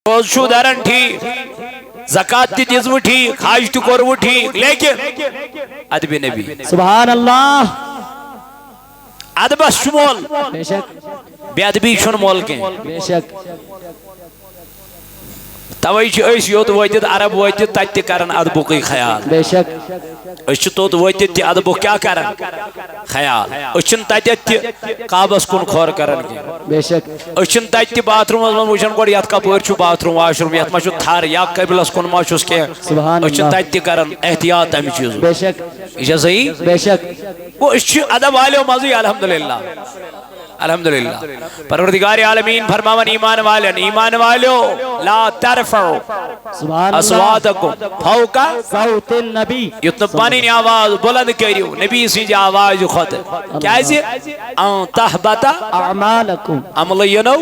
روز شو دارن ٹھیک زکاة تی دزو ٹھیک حاج تی کرو ٹھیک لیکن ادب نبی سبحان اللہ ادب شمول بے شک بے ادبی شن مول کے بے شک توئی چھ ایس یوت ویتت عرب ویتت تت کرن ادبو کی خیال بے شک اس توت ویتت ادبو کیا کرن خیال اس تت قابس کن کھور کرن بے شک اس تت باتھ روم من وچن گوڑ یت کپور چھ باتھ روم واش روم یت ما چھ تھار یا قبلس کن ما چھس کے سبحان اس اللہ تت کرن احتیاط ام چیز بے شک یہ صحیح بے شک وہ اس ادب والے مزی الحمدللہ الحمدللہ پروردگار عالمین فرماون ایمان والو لا ترفعوا سبحان اللہ اصواتکم فوق صوت النبی یتن پانی آواز بلند کریو نبی سی آواز خود کیسے ان تحبط اعمالکم عمل ینو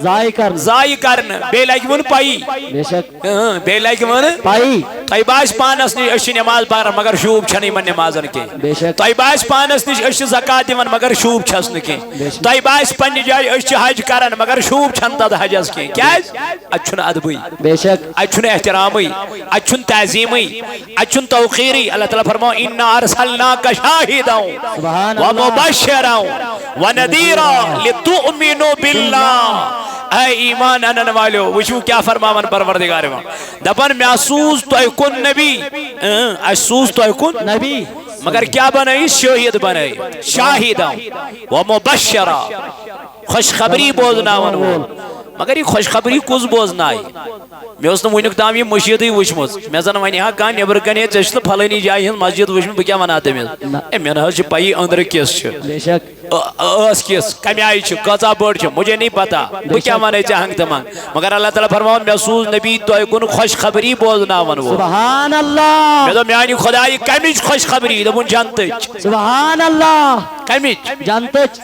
ضائع کرن بے لگون پائی بے شک بے لگون پائی طیباش پانس نش اش نماز پار مگر شوب چھنی من نمازن کے بے شک طیباش پانس نش اش زکات دون مگر شوب چھس نہ کے طیباش پنہ جائے اش حج کرن مگر شوب چھن تد حجس کے کیا اچھن ادبی بے شک اچھن احترامی اچھن تعظیمی اچھن توقیری اللہ تعالی فرماؤ انا ارسلناک شاہدا ومبشرا ونذیرا لتؤمنوا باللہ اے ایمان انن والو وچو کیا فرماون پروردگار دپن محسوس تو کن نبی اسوس تو کن نبی مگر کیا بنائی شہید بنائی شاہدہ و مبشرہ خوشخبری بوزناون وہ مگر یہ خوشخبری کس بوزنائی میں اس نے ونک تام یہ مشیدی وچمز میں زن ونی ہاں کان نبر کنے چشت پھلنی جائے ہن مسجد وچم بکیا وناتے میں اے میں نہ پائی اندر کیس چھ بے شک اس کیس کمی آئی چھ کذا بڑ چھ مجھے نہیں پتا بکیا ونے چاہنگ تمام مگر اللہ تعالی فرماؤں محسوس نبی تو کن خوشخبری بوزناون وہ سبحان اللہ میں تو میانی خدای کمیچ خوشخبری دبون جانتچ سبحان اللہ کمیچ جانتچ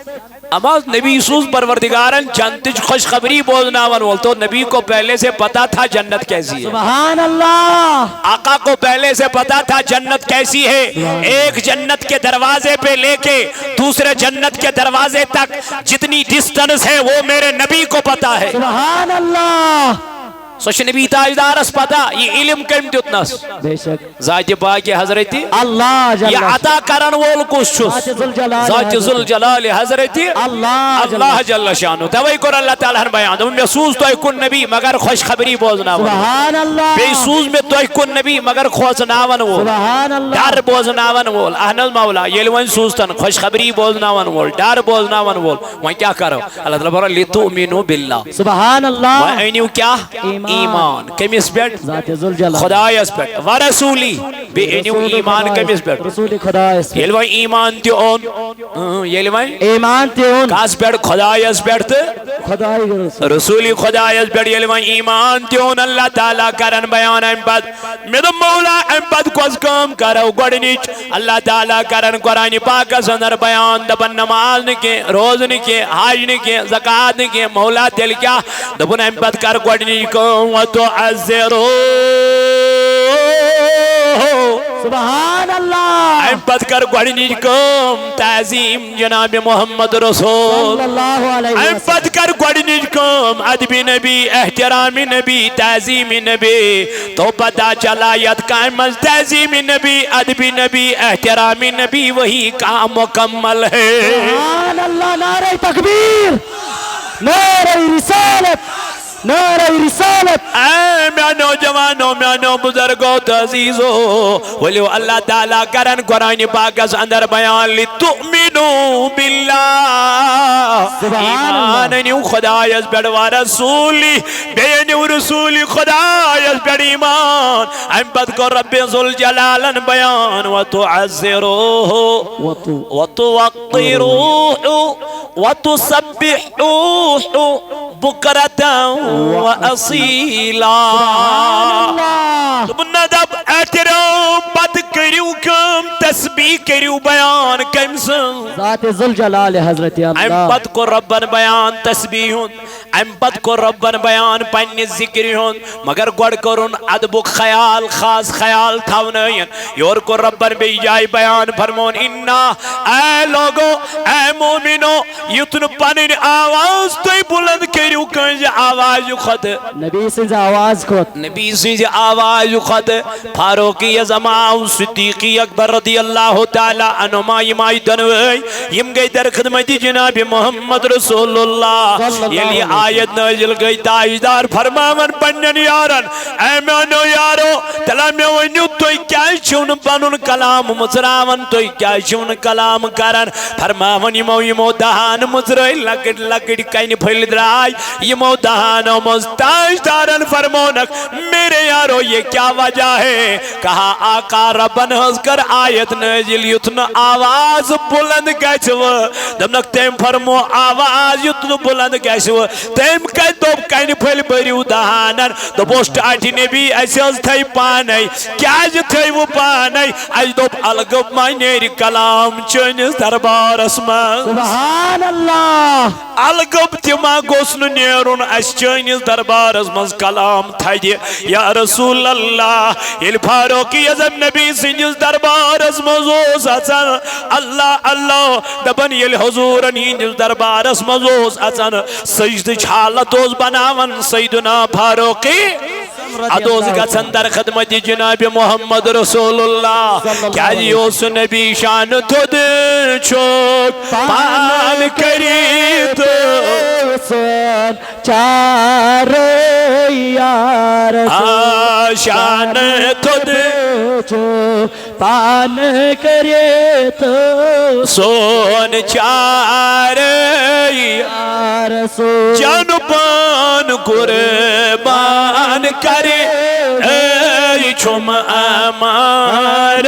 اما نبی یسوس پروردگارن جنتج خوشخبری بولناون بول تو نبی کو پہلے سے پتا تھا جنت کیسی ہے سبحان اللہ آقا کو پہلے سے پتا تھا جنت کیسی ہے ایک جنت کے دروازے پہ لے کے دوسرے جنت کے دروازے تک جتنی ڈسٹنس ہے وہ میرے نبی کو پتا ہے سبحان اللہ سوچ نبی تاجدار اس پتا یہ علم کم دیتنس بے شک ذات باقی حضرت اللہ جل یہ عطا کرن وول کس چھس ذات ذوالجلال حضرت اللہ جل شانو توئی کر اللہ تعالی ہن بیان دم محسوس تو کن نبی مگر خوشخبری بوزناون سبحان اللہ بے سوز میں تو کن نبی مگر خوشناون وول سبحان اللہ ڈر بوزناون وول احنل مولا یل ون سوزتن خوشخبری بوزناون وول ڈر بوزناون وول وہ کیا کرو اللہ تعالی بر لتؤمنوا بالله سبحان اللہ و اینو کیا ایمان کمیس بیٹ ذات ذوالجلال خدایس بیٹ و رسولی بے اینو ایمان کمیس بیٹ رسول خدایس یل و ایمان تی اون یل و ایمان تی اون کاس بیٹ خدایس بیٹ خدای رسولی خدایس بیٹ یل و ایمان تی اون اللہ تعالی کرن بیان ام بد میرا مولا ام بد کوز کام کرو گڈنیچ اللہ تعالی کرن قرآن پاک سندر بیان دبن نماز نکے روز نکے حج نکے زکات نکے مولا دل کیا دبن ام بد کر گڈنیچ وتعذروا سبحان اللہ ام بد کر گڈنیچ کام تعظیم جناب محمد رسول صلی اللہ علیہ ام بد کر گڈنیچ کام ادب نبی احترام نبی تعظیم نبی تو پتہ چلا یت قائم تعظیم نبی ادب نبی احترام نبی وہی کام مکمل ہے سبحان اللہ نعرہ تکبیر نعرہ رسالت نعرہ رسالت اے میں نوجوانوں میں نو بزرگوں تعزیزوں ولیو اللہ تعالیٰ کرن قرآن پاک اس اندر بیان لتؤمنوا باللہ ایمان نیو خدایس بیڑ و رسولی بے نیو رسولی خدایس بیڑ ایمان ام بد کو رب ذوالجلالن بیان وتعذروه وتوقروه وتسبحوه بکرة وأصيلا ندب احترام بد کریو کم تسبیح کریو بیان کم سن ذات ذوالجلال حضرت ام اللہ پت کو ربن بیان تسبیح ام پت کو ربن بیان پنی ذکر ہون مگر گوڑ کرن ادبک خیال خاص خیال تھونین یور کو ربن بی جائے بیان فرمون انا اے لوگو اے مومنو یتن پنن آواز توی بلند کریو کنج آواز خود نبی سنز آواز کھوت نبی سنز آواز خود فاروقی ازماء صدیقی اکبر رضی اللہ تعالی عنہما یمائی دنوئی یم گئی در خدمت جناب محمد رسول اللہ یلی آیت نازل گئی تاجدار فرماون پنن یارن اے میانو یارو تلا میں ونیو توی کیا چون پنن کلام مزراون توی کیا چون کلام کرن فرماون یمو دہان مزرائی لکٹ لکٹ کین پھل درائی یمو دہانو مستاجدارن فرمونک میرے یارو یہ کیا وجہ ہے کہا آقا ربن حض کر آیت نازل یتن آواز بلند گیسو دمنک تیم فرمو آواز یتن بلند گیسو تیم کئی دوب کئی پھل بریو دہانن دو پوشت آٹی نبی ایسی از تھئی پانائی کیا جی تھئی وہ پانائی ایج دوب الگب مائنیری کلام چنیز دربار اسمان سبحان اللہ الگب تیما گوسن نیرون اس چنیز دربار اسمان کلام تھائی دی یا رسول اللہ یہ فاروقی ازم نبی سنیز دربار اسمان زوز اچان اللہ اللہ دبن یہ حضور نیز دربار اسمان زوز اچان سجد چھالتوز بناون سیدنا فاروقی ادوز گچن در خدمت جناب محمد رسول اللہ کیا یوس نبی شان تود چوک پان کری تو سن چار یا رسول شان تود چوک پان کرے تو سون چار یا رسول جان پان قربان کرے اے چھم امار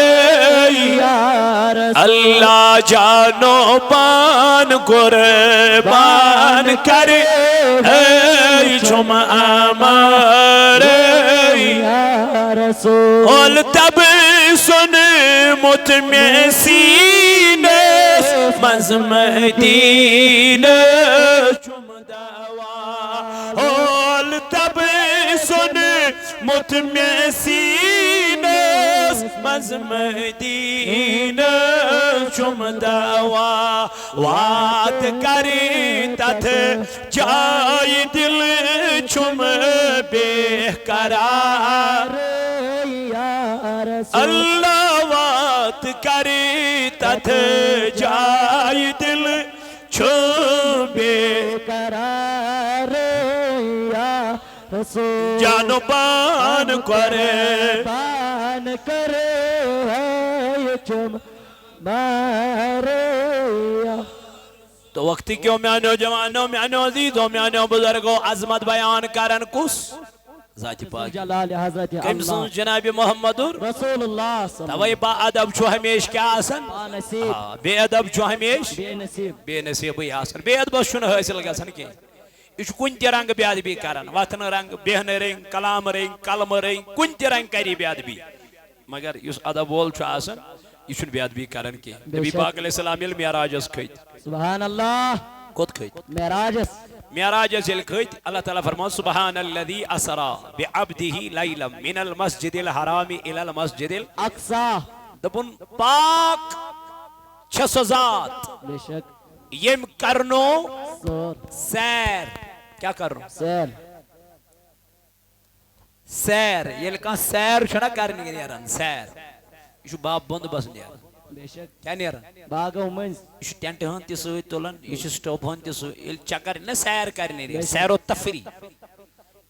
یا رسول اللہ جانو پان قربان کرے اے چھم امار یا رسول اول تب سن متمع سینس مزمدین چھم دوا اول تب سن متمع سینس مزمدین چھم دوا وات کری تتھ جائی دل چھم بے قرار اللہ وات کری تتھ جائی دل چھم بے قرار یا رسول جانو پان کرے پان کرے ہے چم مارے تو وقتی کیوں میانو جوانو میانو عزیزو میانو بزرگو عظمت بیان کرن کس ذات پاک جلال حضرت کم اللہ سن جناب محمد رسول اللہ صلی اللہ توئی با ادب چھو ہمیش کیا آسن نصیب بے ادب چھو ہمیش بے نصیب بے نصیبی آسن بے ادب چھو حاصل گسن کی یہ کن تی رنگ بے ادبی کرن وطن رنگ بہن رنگ کلام رنگ کلم رنگ کن تی رنگ کری بے ادبی مگر اس ادب وول چھو آسن یہ بے ادبی کرن کی نبی پاک علیہ السلام یل معراجس کھیت سبحان اللہ کت کھیت معراجس معراجس یل کھیت اللہ تعالیٰ فرمان سبحان الذی اسرا بعبدہ لیلا من المسجد الحرام الى المسجد اقصا دبن پاک چھس ذات بے شک یم کرنو سور سیر کیا کرنو سیر سیر یل کان سیر چھنا کرنی نیرن سیر یہ باب بند بس نیرن بے شک کیا نیرن باغ منز یہ ٹینٹ ہن تی سوئی تولن یہ سٹاپ ہن تی سوئی یل چکر نہ سیر کرنی نیرن سیر و تفریح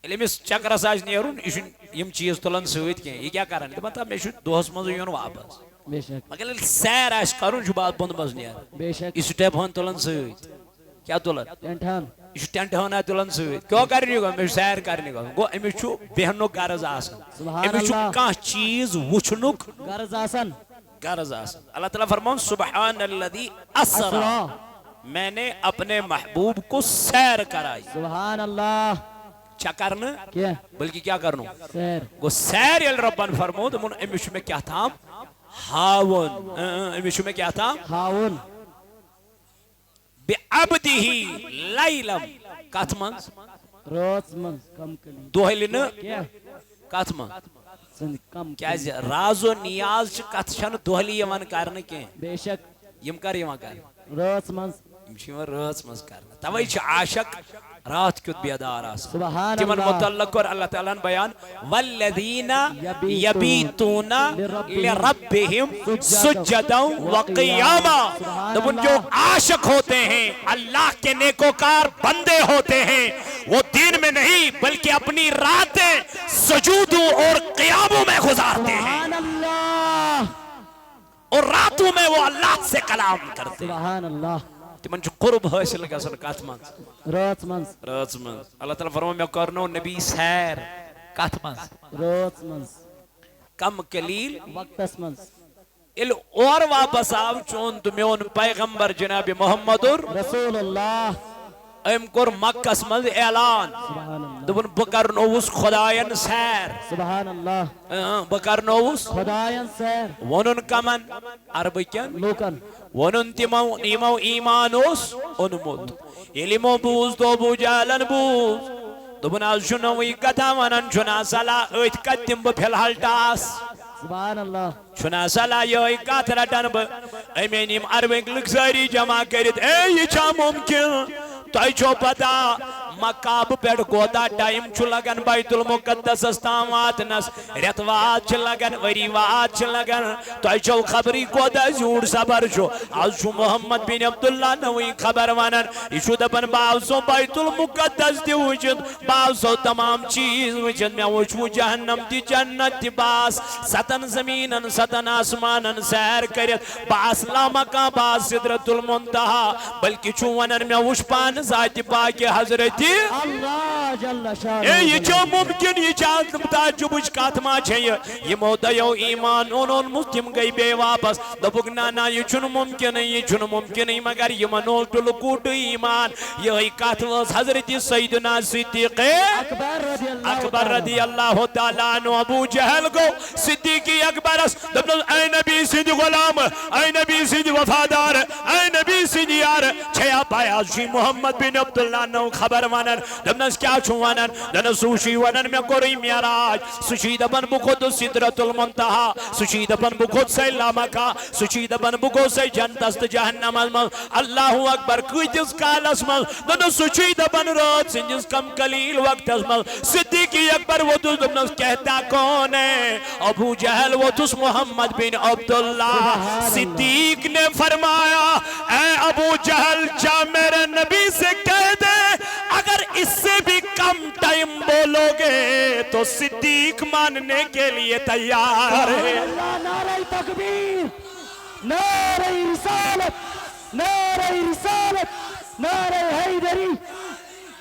یل امس چکر آج نیرن یہ یم چیز تولن سوئی کی یہ کیا کرن مطلب میں دوہس مز یون واپس بے شک مگر یل سیر آج کرن یہ باب بند بس نیرن بے شک یہ سٹاپ ہن تولن سوئی کیا تولن ٹنٹھان یہ ٹینٹ ہن تولن سوئی کیوں کرنی گو میں سیر کرنی گو گو امس چھ بہنو غرض آسن سبحان امس چھ اللہ کانٛہہ چیز وچھنک غرض آسن غرض آسن اللہ تعالیٰ فرمان سبحان الذی اسرا میں نے اپنے محبوب کو سیر کرائی سبحان اللہ چکر نہ کیا بلکہ کیا کرنو سیر گو سیر یل ربان فرمود من امش میں کیا تھام ہاون شو میں کیا تھا ہاون بعبده لیلم کت من روز من کم کلی دہلی نا کیا کت من سن کم کیا راز و نیاز کت چھن دہلی یوان کرنے کی بے شک یم کر یوان کر روز من یم چھ یوان رات مز کرنے توے چھ عاشق رات کیت بیدار آسان سبحان تمن اللہ متعلق کر اللہ تعالیٰ بیان والذین یبیتون لربہم سجدا وقیاما دبن جو عاشق ہوتے ہیں اللہ کے نیکوکار بندے ہوتے ہیں وہ دین میں نہیں بلکہ اپنی راتیں سجودوں اور قیاموں میں گزارتے ہیں سبحان اللہ اور راتوں میں وہ اللہ سے کلام کرتے ہیں سبحان اللہ تمن چھ قرب حاصل گژھن کت من روز من رات من اللہ تعالیٰ فرمو میں کرنو نبی سیر کت من روز من کم قلیل وقتس من ایل اور واپس آو چون تو میون پیغمبر جناب محمد رسول اللہ ام کور مکس من اعلان سبحان اللہ دبن بکرنوس خداین سیر سبحان اللہ بکرنوس خدایان سیر ونن کمن عربکن لوکن ونن تیمو ایمانوس انمود علمو بوز تو بو جالن بوز دبن از شنوی کتا ونن چنا سلا ایت کتیم بپھلحال ٹاس سبحان اللہ چنا سلا یہ کات رٹن با امینیم عربک لکساری جمع کرت اے یہ چا ممکن تو چھو پتا مکاب پیڑ کوتا ٹائم چھو لگن بیت المقدس استامات نس ریتوات چھو لگن وریوات چھو لگن تو چھو خبری کوتا زور سبر چھو آج چھو محمد بن عبداللہ نوی خبر ونن ایشو دپن باوسو بیت المقدس دی وجد باوسو تمام چیز وجد میں وچو جہنم دی جنت دی باس ستن زمینن ستن آسمانن سیر کرت باس لامکا باس صدرت المنتہا بلکہ چھو ونن میں وش پان ذات پاک حضرت اللہ جل شان اے یہ جو ممکن یہ چاہت تعجبش کاتما چھئے یہ مودیو ایمان انہوں مسلم گئی بے واپس دبک نانا یہ چھن ممکن ہے یہ چھن ممکن ہے مگر یہ منول تلکوٹ ایمان یہ کاتواز حضرت سیدنا صدیق اکبر رضی اللہ تعالیٰ عنہ ابو جہل کو صدیقی اکبر دبنا اے نبی سید غلام اے نبی سید وفادار اے نبی سید یار چھیا پایا جی محمد بن عبداللہ نو خبر ونن دمنس کیا چھو ونن دن سوشی ونن میں کوری میراج سوشی دبن بخود صدرت المنتہا سوشی دبن بخود سے لامکا سوشی دبن بخود سے جنتست جہنم اللہ اکبر کچھ کالس مل دن سوشی دبن رات سنجس کم قلیل وقت مل صدیقی اکبر وہ تو دمنس کہتا کون ہے ابو جہل وہ تو محمد بن عبداللہ صدیق نے فرمایا اے ابو جہل جا میرے نبی سے کہہ دے اگر اس سے بھی کم ٹائم بولو گے تو صدیق ماننے کے لیے تیار ہے نعرہ تکبیر نعرہ رسالت نعرہ رسالت نعرہ حیدری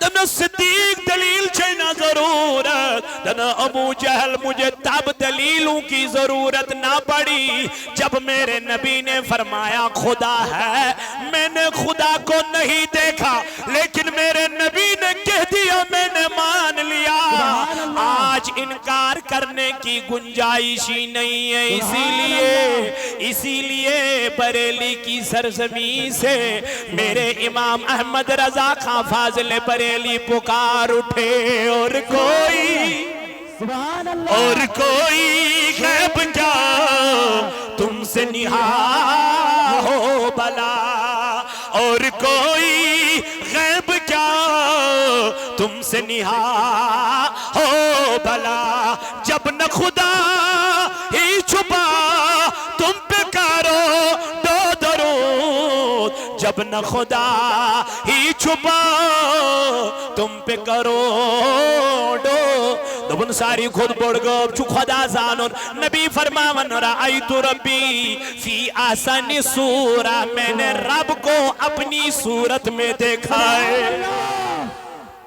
دن صدیق دلیل چھنا ضرورت دن ابو جہل مجھے تب دلیلوں کی ضرورت نہ پڑی جب میرے نبی نے فرمایا خدا ہے میں نے خدا کو نہیں دیکھا لیکن میرے نبی نے کہہ دیا میں نے مان لیا آج انکار کرنے کی گنجائش ہی نہیں ہے اسی لیے بریلی کی سرزمین سے میرے امام احمد رضا خان فاضل بریلی پکار اٹھے اور کوئی غیب کیا تم سے نہا ہو بلا اور کوئی غیب کیا تم سے نہا ہو بلا جب نہ خدا ہی چھپا تم پہ کرو دو درود جب نہ خدا ہی چھپا تم پہ کرو دو دبن ساری خود بڑھ گو چھو خدا زانون نبی فرماون رأیت ربی فی آسانی سورہ میں نے رب کو اپنی صورت میں دیکھا ہے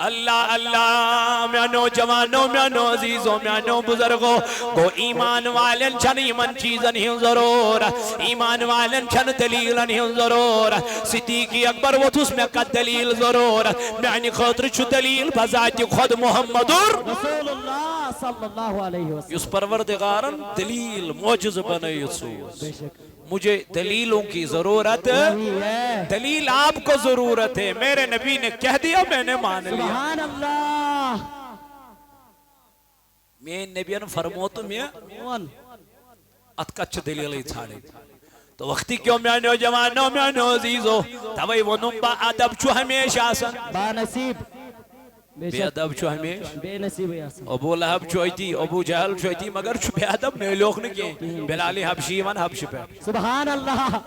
اللہ اللہ میں نوجوانوں میں عزیزوں میں بزرگوں کو ایمان والن چھن ایمان چیزن ہی ضرور ایمان والن چھن دلیلن ہی ضرور صدیقی اکبر وہ تس میں کا دلیل ضرور میں خطر چھو دلیل بذات خود محمد رسول اللہ صلی اللہ علیہ وسلم اس پروردگارن دلیل معجز بنائیت سوز بے شک مجھے دلیلوں کی ضرورت وہی ہے دلیل آپ کو ضرورت ہے میرے نبی نے کہہ دیا میں نے مان لیا سبحان اللہ میں نبی نے فرموت میں ون ات کچھ دلیل چھاڑے تو وقتی کیوں میں نے جوانوں میں نے عزیزو توائی ونم با ادب چھو ہمیشہ آسان با نصیب بے بے شک ادب چھو ہمیشہ بے نصیب یاسن ابو لہب چھوئی ابو جہل چھوئی مگر چھو بے ادب نہیں لوگ نے کیے بلالی حبشی من حبشی پہ سبحان اللہ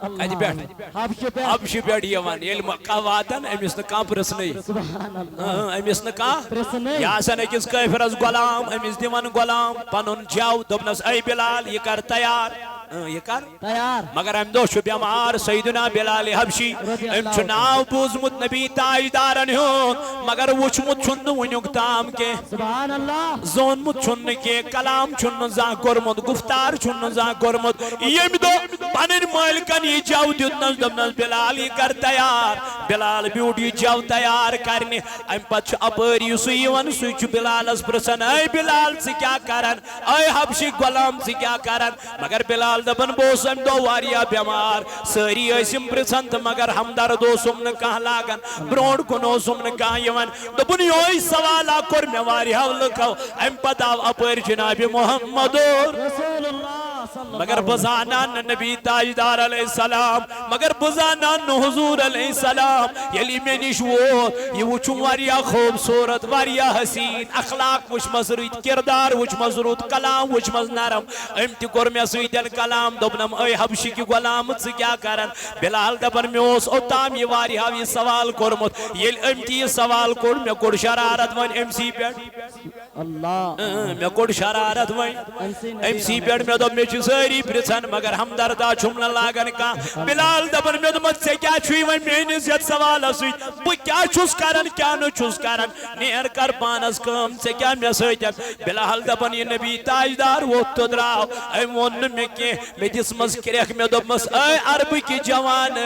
کہتی بیٹھ حبش پہ حبشی پہ یوان یل مکہ واتن امیس نکاں پرسنی سبحان اللہ امیس نکاں پرسنی یاسن اکس کیفرس غلام امیس دیوان غلام پنن جاو دبنس اے بلال یہ کر تیار یہ کر تیار مگر ام دو شو بیمار سیدنا بلال حبشی ام چناو بوزمت نبی تاجدارن ہون مگر وچمت چھن ونیوک تام کے سبحان اللہ زون مت چھن کے کلام چھن زا گرمت گفتار چھن زا گرمت یم دو پنن مالکن یہ جاو دیتنس دبنس بلال یہ کر تیار بلال بیوٹ یہ جاو تیار کرنے ام پچ اپری سیون سوچ بلال اس پرسن اے بلال سے کیا کرن اے حبشی غلام سے کیا کرن مگر بلال دبن بوسم دو واریا بیمار سری ایسم پرسنت مگر ہمدرد اوسم نے کہا لاغن برونڈ کن اوسم نے کہا یون دبن یوئی سوالا کر میں واریا لکھو ام پتاو اپر جناب محمد رسول اللہ صلی اللہ مگر بزانان نبی تاجدار علیہ السلام مگر بزانان حضور علیہ السلام یلی میں نشوت یہ وچوں واریا خوبصورت واریا حسین اخلاق وچ مزروت کردار وچ مزروت کلام وچ مزنرم امتی کر میں سویدن کلام دبنم اے حبشی کی غلامت سے کیا کرن بلال دبن میں اس اوتام یہ واریا یہ سوال کرمت یل امتی یہ سوال کر میں کڑ شرارت ون ام سی پیٹ اللہ میں کڑ شرارت ون ام سی پیٹ میں دب میں ساری پرسن مگر ہمدردا چھمن لاگن کا بلال دبن میں دمت سے کیا چھوئی ون میں نزیت سوال اسوئی بو کیا چھوس کرن کیا نو چھوس کرن نیر کر پانس کام سے کیا میں سویتن بلال دبن یہ نبی تاجدار وہ تو دراو اے ون میں کہ میں جس مسکریک میں دبمس اے عرب کی جوان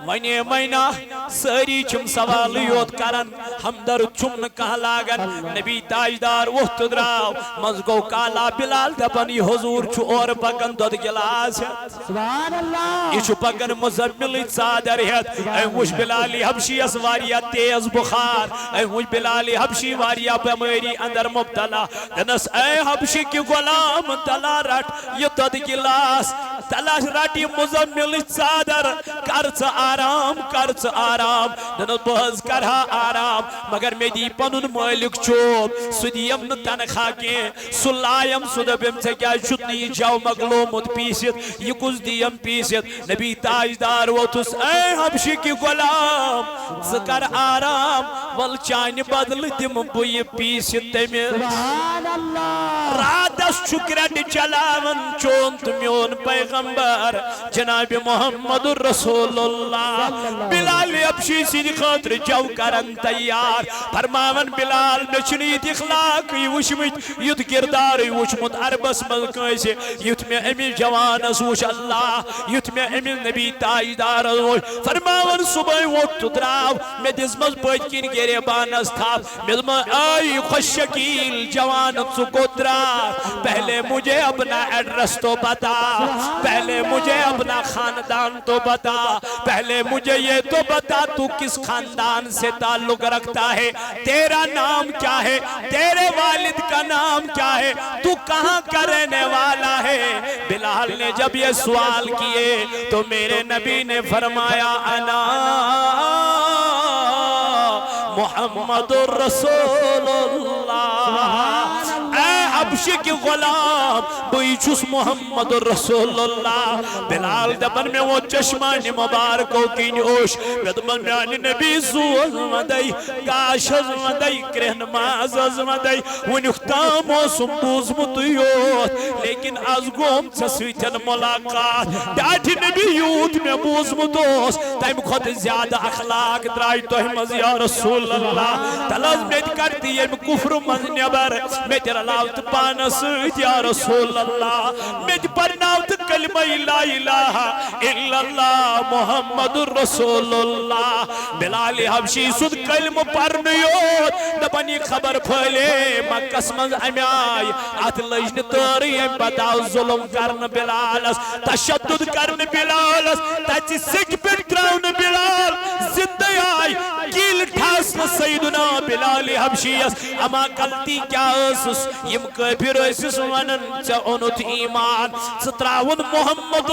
ونی مینا ساری چھم سوال یوت کرن ہمدرد چھمن کہا لاگن نبی تاجدار وہ تو دراو مزگو کالا بلال دبن یہ حضور چھو اور پکن دود گلاس ہے سبحان اللہ یہ چھو پکن مزملی صادر ہے اے وش بلالی حبشی اس واریا تیز بخار اے وش بلالی حبشی واریا بیماری اندر مبتلا دنس اے حبشی کی غلام تلا رٹ یہ دود گلاس تلا رٹی مزملی صادر کرچ آرام دنس بہز کرہا آرام مگر میں دی پنن مالک چوب سدیم ن تنخواہ کے سلائم سدبیم سے کیا شتنی جاو مغلومت پیست یہ کس دیم پیست نبی تاجدار ووتس اے حبشی کی غلام ذکر آرام والچان بدل دم بوئی پیست تمیر سبحان اللہ راتس چکرٹ چلاون چونت میون پیغمبر جناب محمد رسول اللہ بلال حبشی سید خاطر جو کرن تیار فرماون بلال نچنیت اخلاق وشمت یت کردار وشمت عربس ملکہ سے یت میں امی جوانس وش اللہ یت میں امی نبی تاجدار وش فرماون صبح وقت دراو میں دزمز پت کن گرے بانس تھا میں آئی خوش شکیل جوان چکو درا پہلے مجھے اپنا ایڈریس تو بتا پہلے مجھے اپنا خاندان تو بتا پہلے مجھے یہ تو بتا تو کس خاندان سے تعلق رکھتا ہے تیرا نام کیا ہے تیرے والد کا نام کیا ہے تو کہاں کا رہنے والا ہے بلال نے جب یہ سوال کیے تو میرے نبی نے فرمایا انا محمد الرسول اللہ اے حبشی کی غلام بئی چس محمد الرسول اللہ بلال دبن میں وہ چشمان مبارکو کی نوش دبن میں آنی نبی زوز مدائی گاشز مدائی کرہنماز مدائی ونختام موسم بوز متیوت لیکن از گوم چسویتن ملاقات ڈاٹی نبی یوت میں بوز متوس تیم خود زیادہ اخلاق درائی توہمز یا رسول اللہ تلز میں کرتی ہے کفر مزنبر میں تیرا لاوت پانا سید یا رسول اللہ میں پڑھناو تو کلمہ لا الہ الا اللہ محمد رسول اللہ بلال حبشی سود کلمہ پڑھنیوت دبنی خبر پھلے مکس من امیائی ات لجن تاری ام بتاو ظلم کرن بلالس تشدد کرن بلالس تاچی سک پر تراؤن بلال زندہ آئی کیل ٹھاسن سیدنا بلال حبشیس اما غلطی کیا اسس یم کافر اسس ونن چا اونت ایمان ستراون محمد